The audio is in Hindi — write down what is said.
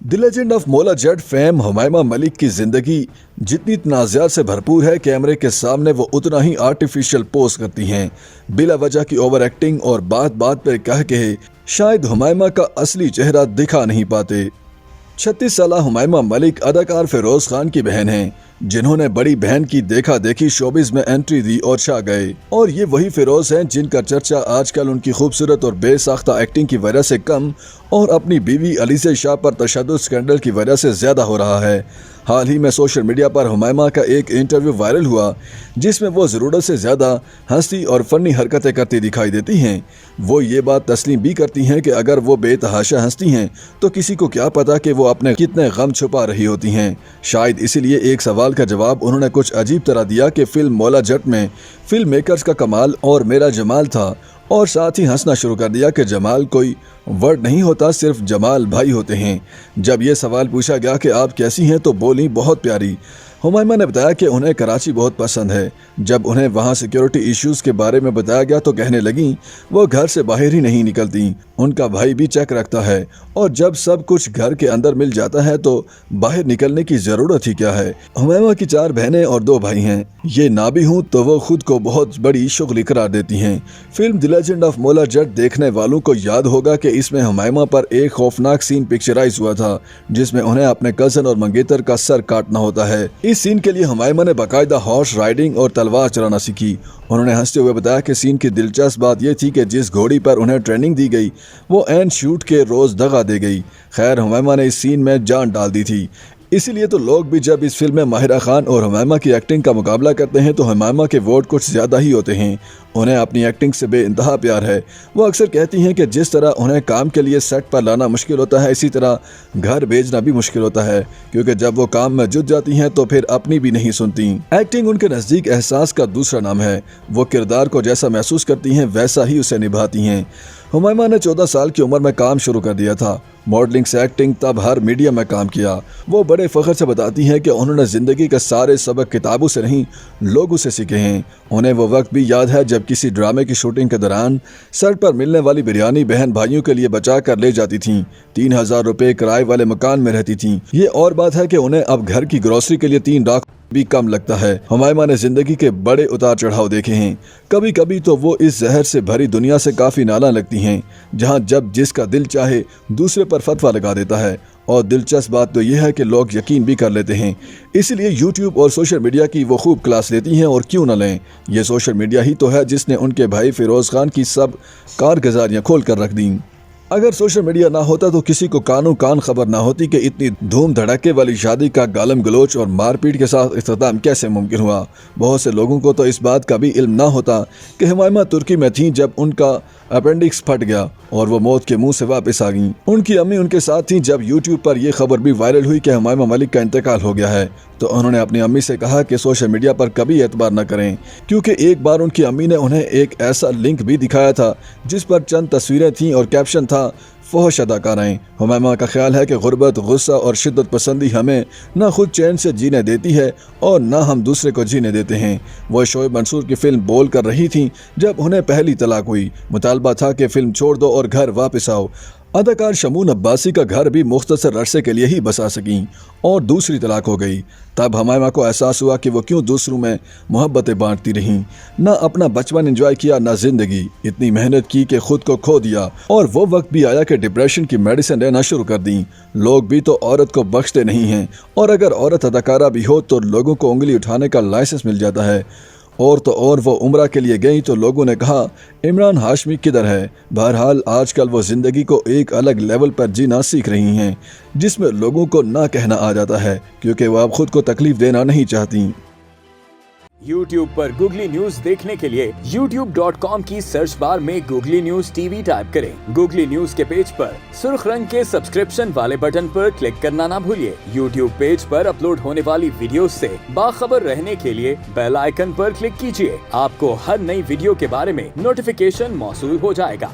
The legend of Maula Jatt fame Humaima Malik की जिंदगी जितनी तनाज़ात से भरपूर है, कैमरे के सामने वो उतना ही आर्टिफिशियल पोज करती हैं। बिला वजह की ओवर एक्टिंग और बात बात पर कह के शायद हुमायमा का असली चेहरा दिखा नहीं पाते। 36 साल हुमायमा मलिक अदाकार फिरोज खान की बहन हैं, जिन्होंने बड़ी बहन की देखा देखी शोबिज में एंट्री दी और छा गए। और ये वही फिरोज हैं जिनका चर्चा आजकल उनकी खूबसूरत और बेसाख्ता एक्टिंग की वजह से कम और अपनी बीवी अलीज़ा शाह पर तशद्दुद स्कैंडल की वजह से ज्यादा हो रहा है। हाल ही में सोशल मीडिया पर हुमायमा का एक इंटरव्यू वायरल हुआ, जिसमें वो ज़रूरत से ज़्यादा हंसी और फनी हरकतें करती दिखाई देती हैं। वो ये बात तस्लीम भी करती हैं कि अगर वो बेतहाशा हंसती हैं तो किसी को क्या पता कि वो अपने कितने गम छुपा रही होती हैं। शायद इसीलिए एक सवाल का जवाब उन्होंने कुछ अजीब तरह दिया कि फिल्म मौला जट में फिल्म मेकर्स का कमाल और मेरा जमाल था, और साथ ही हंसना शुरू कर दिया कि जमाल कोई वर्ड नहीं होता, सिर्फ जमाल भाई होते हैं। जब ये सवाल पूछा गया कि आप कैसी हैं तो बोली बहुत प्यारी। हुमायमा ने बताया कि उन्हें कराची बहुत पसंद है। जब उन्हें वहाँ सिक्योरिटी इश्यूज के बारे में बताया गया तो कहने लगी वो घर से बाहर ही नहीं निकलती, उनका भाई भी चेक रखता है, और जब सब कुछ घर के अंदर मिल जाता है तो बाहर निकलने की ज़रूरत ही क्या है। हुमायमा की 4 बहनें और 2 भाई हैं। ये ना भी हूँ तो वो खुद को बहुत बड़ी शुगली करार देती हैं। Film the legend of Maula Jatt देखने वालों को याद होगा कि इसमें हुमायमा पर एक खौफनाक सीन पिक्चराइज हुआ था, जिसमें उन्हें अपने कज़न और मंगेतर का सर काटना होता है। इस सीन के लिए हुमायमा ने बाकायदा हॉर्स राइडिंग और तलवार चलाना सीखी। उन्होंने हंसते हुए बताया कि सीन की दिलचस्प बात यह थी कि जिस घोड़ी पर उन्हें ट्रेनिंग दी गई वो एन शूट के रोज दगा दे गई। खैर, हुमायमा ने इस सीन में जान डाल दी थी, इसीलिए तो लोग भी जब इस फिल्म में माहिरा खान और हुमायमा की एक्टिंग का मुकाबला करते हैं तो हुमायमा के वोट कुछ ज़्यादा ही होते हैं। उन्हें अपनी एक्टिंग से बेइंतहा प्यार है। वो अक्सर कहती हैं कि जिस तरह उन्हें काम के लिए सेट पर लाना मुश्किल होता है, इसी तरह घर भेजना भी मुश्किल होता है, क्योंकि जब वो काम में जुट जाती हैं तो फिर अपनी भी नहीं सुनती। एक्टिंग उनके नज़दीक एहसास का दूसरा नाम है। वो किरदार को जैसा महसूस करती हैं वैसा ही उसे निभाती हैं। हुमायमा ने 14 साल की उम्र में काम शुरू कर दिया था। मॉडलिंग से एक्टिंग तब हर मीडिया में काम किया। वो बड़े फख्र से बताती हैं कि उन्होंने ज़िंदगी के सारे सबक किताबों से नहीं, लोगों से सीखे हैं। उन्हें वो वक्त भी याद है जब किसी ड्रामे की शूटिंग के दौरान सर पर मिलने वाली बिरयानी बहन भाइयों के लिए बचा कर ले जाती थीं। 3000 रुपये किराए वाले मकान में रहती थीं। ये और बात है कि उन्हें अब घर की ग्रोसरी के लिए 3 लाख भी कम लगता है। हुमायमा ने जिंदगी के बड़े उतार चढ़ाव देखे हैं। कभी कभी तो वो इस जहर से भरी दुनिया से काफी नाला लगती हैं, जहां जब जिसका दिल चाहे दूसरे पर फतवा लगा देता है। और दिलचस्प बात तो यह है कि लोग यकीन भी कर लेते हैं। इसलिए यूट्यूब और सोशल मीडिया की वो खूब क्लास लेती हैं, और क्यों न लें। ये सोशल मीडिया ही तो है जिसने उनके भाई फिरोज खान की सब कारगुजारियां खोल कर रख दी। अगर सोशल मीडिया ना होता तो किसी को कानों कान खबर ना होती कि इतनी धूम धड़के वाली शादी का गालम गलोच और मारपीट के साथ इख्तिताम कैसे मुमकिन हुआ। बहुत से लोगों को तो इस बात का भी इल्म ना होता कि हुमायमा तुर्की में थीं जब उनका अपेंडिक्स फट गया और वो मौत के मुंह से वापस आ गईं। उनकी अम्मी उनके साथ थीं जब यूट्यूब पर यह खबर भी वायरल हुई कि हुमायमा मलिक का इंतकाल हो गया है। तो उन्होंने अपनी अम्मी से कहा कि सोशल मीडिया पर कभी एतबार न करें, क्योंकि एक बार उनकी अम्मी ने उन्हें एक ऐसा लिंक भी दिखाया था जिस पर चंद तस्वीरें थीं और कैप्शन था, फहश अदाकाराएं। हुमायमा का ख्याल है कि गुर्बत, गुस्सा और शिद्दत पसंदी हमें न खुद चैन से जीने देती है और न हम दूसरे को जीने देते हैं। वो शोएब मंसूर की फिल्म बोल कर रही थीं जब उन्हें पहली तलाक हुई। मुतालबा था कि फिल्म छोड़ दो और घर वापस आओ। अदाकार शमून अब्बासी का घर भी मुख्तसर अरसे के लिए ही बसा सकीं और दूसरी तलाक हो गई। तब हुमायमा को एहसास हुआ कि वो क्यों दूसरों में मोहब्बतें बांटती रहीं। ना अपना बचपन एंजॉय किया, ना जिंदगी। इतनी मेहनत की कि खुद को खो दिया। और वो वक्त भी आया कि डिप्रेशन की मेडिसिन लेना शुरू कर दी। लोग भी तो औरत को बख्शते नहीं हैं, और अगर औरत अदाकारा भी हो तो लोगों को उंगली उठाने का लाइसेंस मिल जाता है। और तो और वो उम्रा के लिए गई तो लोगों ने कहा इमरान हाशमी किधर है। बहरहाल आजकल वो जिंदगी को एक अलग लेवल पर जीना सीख रही हैं, जिसमें लोगों को ना कहना आ जाता है, क्योंकि वो अब खुद को तकलीफ देना नहीं चाहती। YouTube पर गूगली न्यूज देखने के लिए youtube.com की सर्च बार में गूगली न्यूज टीवी टाइप करें। गूगली न्यूज के पेज पर सुर्ख रंग के सब्सक्रिप्शन वाले बटन पर क्लिक करना ना भूलिए। YouTube पेज पर अपलोड होने वाली वीडियो से बाखबर रहने के लिए बेल आइकन पर क्लिक कीजिए। आपको हर नई वीडियो के बारे में नोटिफिकेशन मौसूल हो जाएगा।